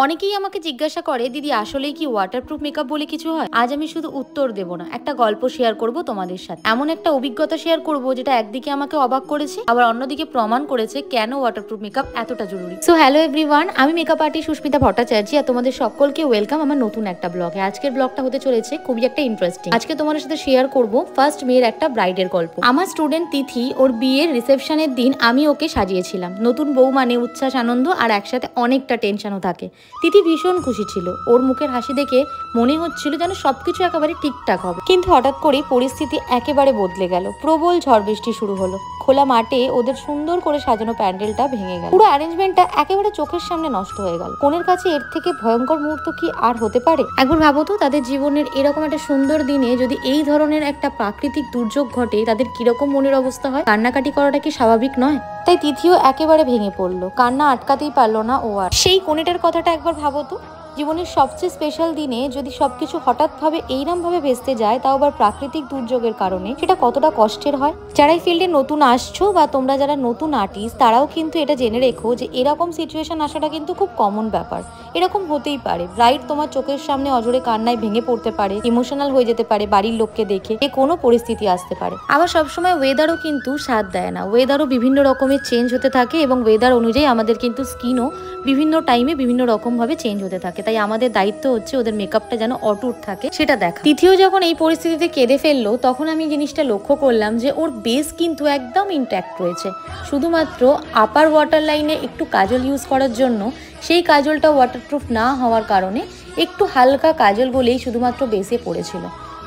অনেকেই আমাকে জিজ্ঞাসা করে, দিদি আসলেই কি ওয়াটারপ্রুফ মেকআপ বলে কিছু হয়? আজ আমি শুধু উত্তর দেব না, একটা গল্প শেয়ার করব তোমাদের সাথে। এমন একটা অভিজ্ঞতা শেয়ার করব যেটা একদিকে আমাকে অবাক করেছে, আবার অন্যদিকে প্রমাণ করেছে কেন ওয়াটারপ্রুফ মেকআপ এতটা জরুরি। সো হ্যালো এভরিওয়ান, আমি মেকআপ আর্টিস্ট সুস্মিতা ভট্টাচার্য আর তোমাদের সকলকে ওয়েলকাম আমার নতুন একটা ব্লগে। আজকের ব্লগটা হতে চলেছে খুবই একটা ইন্টারেস্টিং। আজকে তোমাদের সাথে শেয়ার করব ফার্স্ট মেয়ের একটা ব্রাইডের গল্প। আমার স্টুডেন্ট তিথি, ওর বিয়ের রিসেপশনের দিন আমি ওকে সাজিয়েছিলাম। নতুন বউ মানে উচ্ছ্বাস, আনন্দ আর একসাথে অনেকটা টেনশনও থাকে। তিথি ভীষণ খুশি ছিল। ওর মুখের হাসি দেখে মনে হচ্ছিল যেন সবকিছু একেবারে ঠিকঠাক হবে। কিন্তু হঠাৎ করেই পরিস্থিতি একেবারে বদলে গেল। প্রবল ঝড় বৃষ্টি শুরু হলো। খোলা মাঠে ওদের সুন্দর করে সাজানো প্যান্ডেলটা ভেঙে গেল। পুরো অ্যারেঞ্জমেন্টটা একেবারে চোখের সামনে নষ্ট হয়ে গেল। কোনের কাছে এর থেকে ভয়ঙ্কর মুহূর্ত কি আর হতে পারে? একবার ভাবো তো, তাদের জীবনের এরকম একটা সুন্দর দিনে যদি এই ধরনের একটা প্রাকৃতিক দুর্যোগ ঘটে, তাদের কিরকম মনের অবস্থা হয়? কান্নাকাটি করাটা কি স্বাভাবিক নয়? তাই তিথিও একেবারে ভেঙে পড়লো। কান্না আটকাতেই পারলো না ও আর। সেই কোণেটার কথাটা একবার ভাবো তো, জীবনের সবচেয়ে স্পেশাল দিনে যদি সবকিছু হঠাৎভাবে এইরকম ভেস্তে যায়, তাও আবার প্রাকৃতিক দুর্যোগের কারণে, সেটা কতটা কষ্টের হয়। যারা এই ফিল্ডে নতুন আসছো বা তোমরা যারা নতুন আর্টিস্ট, তারাও কিন্তু এটা জেনে রেখো যে এরকম সিচুয়েশন আসাটা কিন্তু খুব কমন ব্যাপার। এরকম হতেই পারে। ব্রাইড তোমার চোখের সামনে অজরে কান্নায় ভেঙে পড়তে পারে, ইমোশনাল হয়ে যেতে পারে বাড়ির লোককে দেখে, যে কোনো পরিস্থিতি আসতে পারে। আবার সবসময় ওয়েদারও কিন্তু সাথ দেয় না। ওয়েদারও বিভিন্ন রকমের চেঞ্জ হতে থাকে এবং ওয়েদার অনুযায়ী আমাদের কিন্তু স্কিনও বিভিন্ন টাইমে বিভিন্ন রকম ভাবে চেঞ্জ হতে থাকে। তাই আমাদের দায়িত্ব হচ্ছে ওদের মেকআপটা যেন অটুট থাকে সেটা দেখা। তিথিও যখন এই পরিস্থিতিতে কেঁদে ফেললো, তখন আমি জিনিসটা লক্ষ্য করলাম যে ওর বেস কিন্তু একদম ইনট্যাক্ট রয়েছে। শুধুমাত্র আপার ওয়াটার লাইনে একটু কাজল ইউজ করার জন্য, সেই কাজলটা ওয়াটারপ্রুফ না হওয়ার কারণে একটু হালকা কাজল বলেই শুধুমাত্র বেসে পড়েছিল।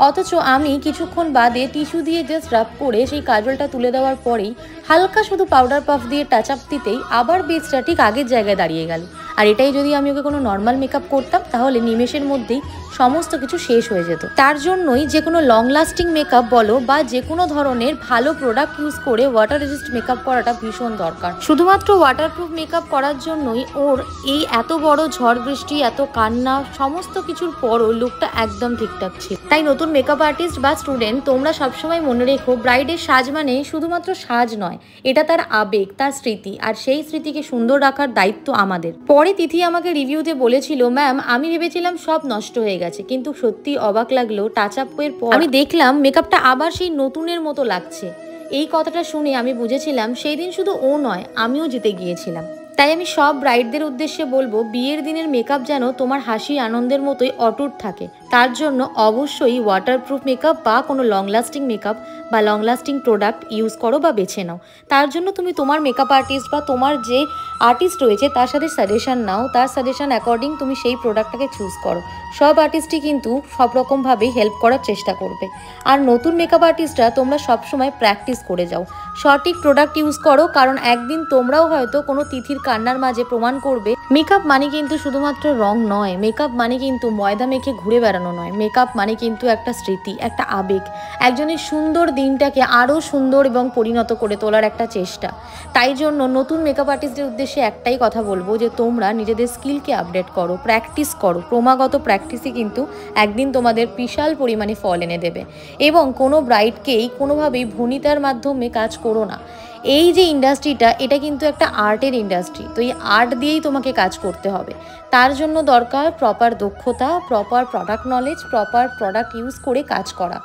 অথচ আমি কিছুক্ষণ বাদে টিস্যু দিয়ে জাস্ট রাব করে সেই কাজলটা তুলে দেওয়ার পরেই হালকা শুধু পাউডার পাফ দিয়ে টাচ আপ দিতেই আবার বেসটা ঠিক আগের জায়গায় দাঁড়িয়ে গেল। আর এটাই যদি আমি ওকে কোনো নর্মাল মেকআপ করতাম, তাহলে নিমেষের মধ্যেই সমস্ত কিছু শেষ হয়ে যেত। তার জন্যই যে কোনো লং লাস্টিং মেকআপ বলো বা যে কোনো ধরনের ভালো প্রোডাক্ট ইউজ করে ওয়াটার রেজিস্ট মেকআপ করাটা ভীষণ দরকার। শুধুমাত্র ওয়াটারপ্রুফ মেকআপ করার জন্যই ওর এই এত বড় ঝড় বৃষ্টি, এত কান্না, সমস্ত কিছুর পরও লুকটা একদম ঠিকঠাক ছিল। তাই নতুন মেকআপ আর্টিস্ট বা স্টুডেন্ট, তোমরা সবসময় মনে রেখো, ব্রাইডের সাজ মানে শুধুমাত্র সাজ নয়, এটা তার আবেগ, তার স্মৃতি, আর সেই স্মৃতিকে সুন্দর রাখার দায়িত্ব আমাদের। পরে তিথি আমাকে রিভিউতে বলেছিল, ম্যাম আমি ভেবেছিলাম সব নষ্ট হয়ে গেছে, কিন্তু সত্যি অবাক লাগলো, টাচ আপ এর পর আমি দেখলাম মেকআপটা আবার সেই নতুনের মতো লাগছে। এই কথাটা শুনে আমি বুঝেছিলাম সেই দিন শুধু ও নয়, আমিও জিতে গিয়েছিলাম। তাই আমি সব ব্রাইডদের উদ্দেশ্যে বলবো, বিয়ের দিনের মেকআপ যেন তোমার হাসি আনন্দের মতোই অটুট থাকে। তার জন্য অবশ্যই ওয়াটারপ্রুফ মেকআপ বা কোনো লং লাস্টিং মেকআপ বা লং লাস্টিং প্রোডাক্ট ইউজ করো বা বেছে নাও। তার জন্য তুমি তোমার মেকআপ আর্টিস্ট বা তোমার যে আর্টিস্ট রয়েছে তার সাথে সাজেশন নাও, তার সাজেশন অ্যাকর্ডিং তুমি সেই প্রোডাক্টটাকে চুজ করো। সব আর্টিস্টই কিন্তু সব রকমভাবেই হেল্প করার চেষ্টা করবে। আর নতুন মেকআপ আর্টিস্টরা তোমরা সবসময় প্র্যাকটিস করে যাও, সঠিক প্রোডাক্ট ইউজ করো, কারণ একদিন তোমরাও হয়তো কোনো তিথির কান্নার মাঝে প্রমাণ করবে মেকআপ মানে কিন্তু শুধুমাত্র রং নয়, মেকআপ মানে কিন্তু ময়দা মেখে ঘুরে বেড়ানো নয়, মেকআপ মানে কিন্তু একটা স্মৃতি, একটা আবেগ, একজনের সুন্দর দিনটাকে আরও সুন্দর এবং পরিণত করে তোলার একটা চেষ্টা। তাই জন্য নতুন মেকআপ আর্টিস্টদের উদ্দেশ্যে একটাই কথা বলবো যে তোমরা নিজেদের স্কিলকে আপডেট করো, প্র্যাকটিস করো। ক্রমাগত প্র্যাকটিসই কিন্তু একদিন তোমাদের বিশাল পরিমাণে ফল এনে দেবে। এবং কোনো ব্রাইডকেই কোনোভাবেই ভনিতার মাধ্যমে কাজ করো না। এই যে ইন্ডাস্ট্রিটা, এটা কিন্তু একটা আর্টের ইন্ডাস্ট্রি। তো এই আর্ট দিয়েই তোমাকে কাজ করতে হবে। তার জন্য দরকার প্রপার দক্ষতা, proper product knowledge, proper product use করে কাজ করা।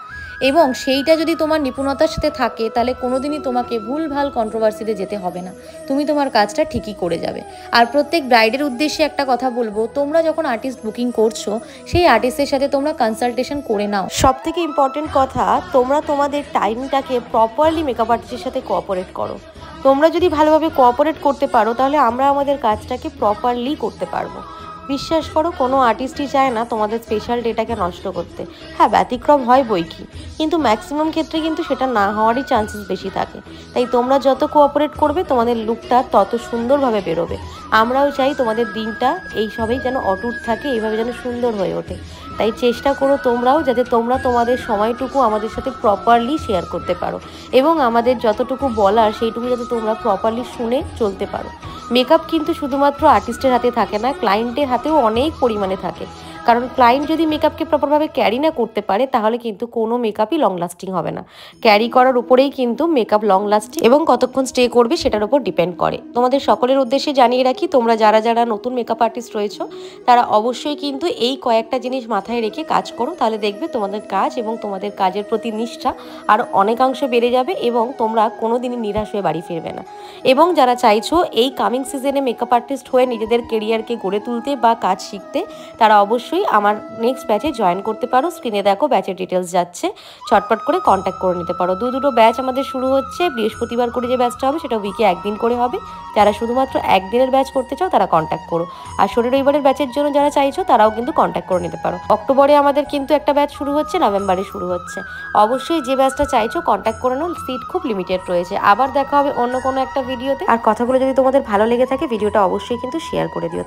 এবং সেইটা যদি তোমার নিপুণতার সাথে থাকে, তাহলে কোনোদিনই তোমাকে ভুলভাল কন্ট্রোভার্সিতে যেতে হবে না। তুমি তোমার কাজটা ঠিকই করে যাবে। আর প্রত্যেক ব্রাইডের উদ্দেশ্যে একটা কথা বলবো, তোমরা যখন আর্টিস্ট বুকিং করছো, সেই আর্টিস্টের সাথে তোমরা কনসালটেশন করে নাও। সবথেকে ইম্পর্টেন্ট কথা, তোমরা তোমাদের টাইমটাকে প্রপারলি মেকআপ আর্টিস্টের সাথে কোঅপারেট করো। তোমরা যদি ভালোভাবে কোঅপারেট করতে পারো, তাহলে আমরা আমাদের কাজটাকে প্রপারলি করতে পারবো। বিশ্বাস করো, কোনো আর্টিস্টই চায় না তোমাদের স্পেশাল ডেটাকে নষ্ট করতে। হ্যাঁ, ব্যতিক্রম হয় বই কি, কিন্তু ম্যাক্সিমাম ক্ষেত্রে কিন্তু সেটা না হওয়ারই চান্সেস বেশি থাকে। তাই তোমরা যত কোঅপারেট করবে, তোমাদের লুকটা তত সুন্দরভাবে বেরোবে। আমরাও চাই তোমাদের দিনটা এইসবেই যেন অটুট থাকে, এইভাবে যেন সুন্দর হয়ে ওঠে। তাই চেষ্টা করো তোমরাও, যাতে তোমরা তোমাদের সময়টুকু আমাদের সাথে প্রপারলি শেয়ার করতে পারো এবং আমাদের যতটুকু বলার সেইটুকু যাতে তোমরা প্রপারলি শুনে চলতে পারো। মেকআপ কিন্তু শুধুমাত্র আর্টিস্টের হাতে থাকে না, ক্লায়েন্টের হাতেও অনেক পরিমাণে থাকে। কারণ ক্লায়েন্ট যদি মেকআপকে প্রপারভাবে ক্যারি না করতে পারে তাহলে কিন্তু কোনো মেকআপই লং লাস্টিং হবে না। ক্যারি করার উপরেই কিন্তু মেকআপ লং লাস্টিং এবং কতক্ষণ স্টে করবে সেটার উপর ডিপেন্ড করে। তোমাদের সকলের উদ্দেশ্যে জানিয়ে রাখি, তোমরা যারা যারা নতুন মেকআপ আর্টিস্ট রয়েছো তারা অবশ্যই কিন্তু এই কয়েকটা জিনিস মাথায় রেখে কাজ করো, তাহলে দেখবে তোমাদের কাজ এবং তোমাদের কাজের প্রতি নিষ্ঠা আরও অনেকাংশ বেড়ে যাবে এবং তোমরা কোনোদিনই নিরাশ হয়ে বাড়ি ফিরবে না। এবং যারা চাইছো এই কামিং সিজনে মেকআপ আর্টিস্ট হয়ে নিজেদের কেরিয়ারকে গড়ে তুলতে বা কাজ শিখতে, তারা অবশ্যই আমার নেক্সট ব্যাচে জয়েন করতে পারো। স্ক্রিনে দেখো ব্যাচের ডিটেলস যাচ্ছে, ছটপট করে কন্ট্যাক্ট করে নিতে পারো। দুটো ব্যাচ আমাদের শুরু হচ্ছে। বৃহস্পতিবার করে যে ব্যাচটা হবে সেটা উইকে একদিন করে হবে। যারা শুধুমাত্র একদিনের ব্যাচ করতে চাও তারা কন্ট্যাক্ট করো, আর শনি রবিবারের ব্যাচের জন্য যারা চাইছো তারাও কিন্তু কন্ট্যাক্ট করে নিতে পারো। অক্টোবরে আমাদের কিন্তু একটা ব্যাচ শুরু হচ্ছে, নভেম্বরে শুরু হচ্ছে। অবশ্যই যে ব্যাচটা চাইছো কন্ট্যাক্ট করে নাও, সিট খুব লিমিটেড রয়েছে। আবার দেখা হবে অন্য কোনো একটা ভিডিওতে। আর কথাগুলো যদি তোমাদের ভালো লেগে থাকে ভিডিওটা অবশ্যই কিন্তু শেয়ার করে দিও।